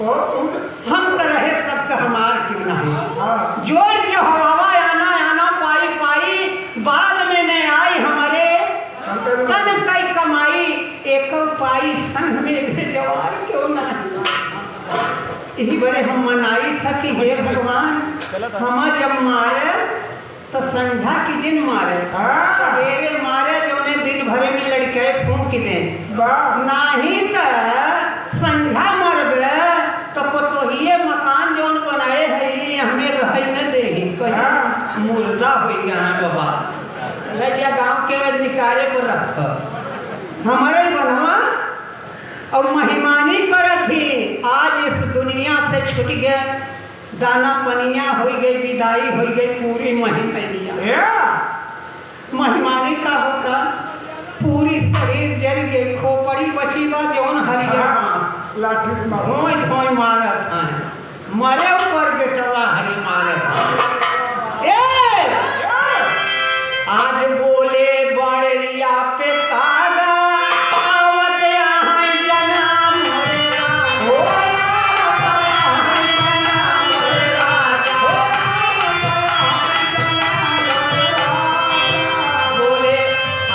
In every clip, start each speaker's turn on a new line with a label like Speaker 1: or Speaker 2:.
Speaker 1: हम तो रहे सबका हमार क्यों नहीं। जो हवा आना आना पाई पाई, बाद में न आई हमारे तन कई कमाई, एक पाई संग में जवार क्यों नहीं। यही बड़े हम मनाई था कि हे भगवान हम जब मारे तो संझा की दिन मारे, सवेरे मारे जो उन्हें दिन भर में लड़के फूंक दे, नहीं तो संझा मरबे तो पतोहिए मकान जौन बनाए है हमें रह न देगी, कहीं मुर्दा हो गया है बाबा। लगिया गाँव के निकाले पर रख हमारे बनवा और महिमानी करत थी। आज इस दुनिया से छूट गए, दाना पनिया हो गई, विदाई हो गई, पूरी महिमा महिमानी का होता पूरी शरीर जल के खोपड़ी बची बा जौन हरियर भोई भोई मारत है, मरे ऊपर बेटवा हरी मारत है। आज बोले बड़िया पे तारा आवत यहाँ जन्म बोले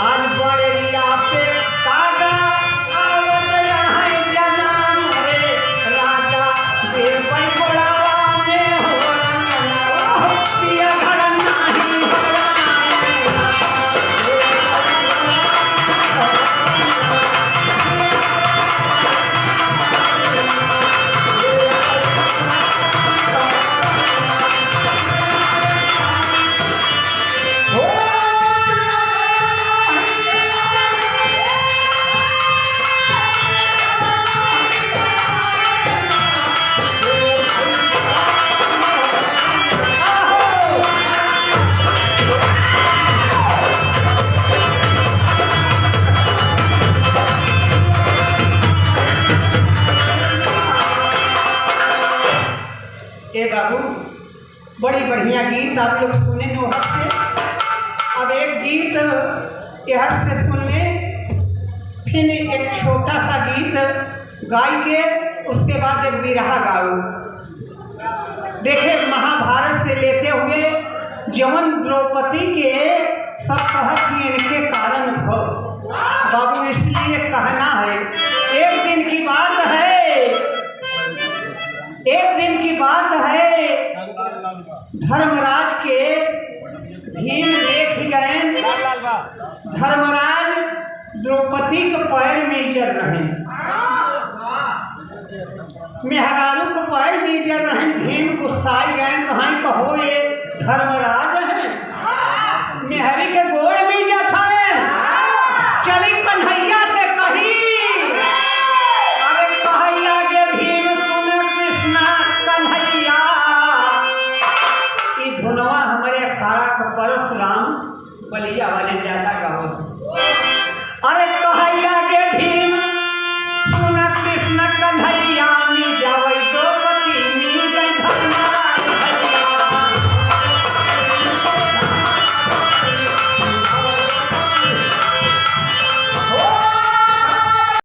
Speaker 1: आज बड़िया पे तारा आवत यहाँ जन्म रे राजा देव बड़ा में हो पिया घर नहीं बाबू। बड़ी बढ़िया गीत आप लोग सुने नोहर से। अब एक गीत यहर से सुन ले, फिर एक छोटा सा गीत गाय के उसके बाद एक बिरहा गाओ। देखे महाभारत से लेते हुए जवन द्रौपदी के सब कहत इनके कारण हो बाबू, इसलिए कहना है। एक दिन की बात है, एक दिन की बात है, धर्मराज के भीम देख गए। धर्मराज द्रौपदी के पैर में जल रहे, मेहरारू के पैर में जल रहे। भीम गुस्साई गए, कहाँ कहो ये धर्मराज है, मेहरी के गोड़ में जाता है। चली कन्हैया से कही, अरे कहैया के भीम सुन कृष्णा कन्हैया, ई धुनवा हमारे अखाड़ा का परशुराम बलिया वाले ज्यादा गाओ।